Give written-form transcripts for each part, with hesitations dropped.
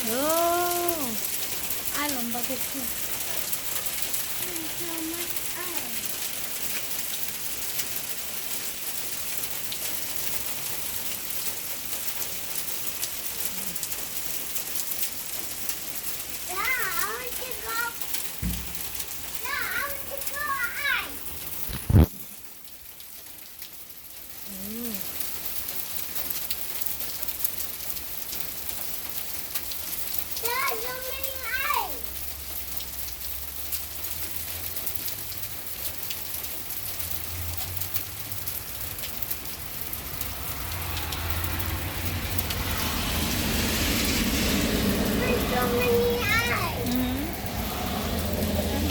Ồ, ai làm bao thịt kìa.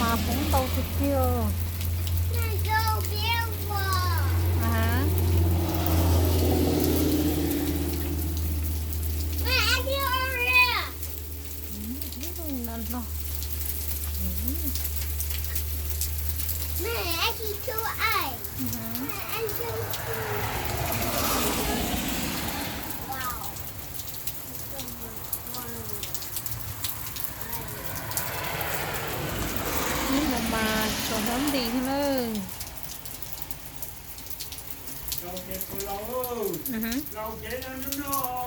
Mà cũng tàu thịt chưa? À hả? Nên đâu. Nhưng mà còn không đi thế nữa. Lâu chết của lâu. Lâu chết nó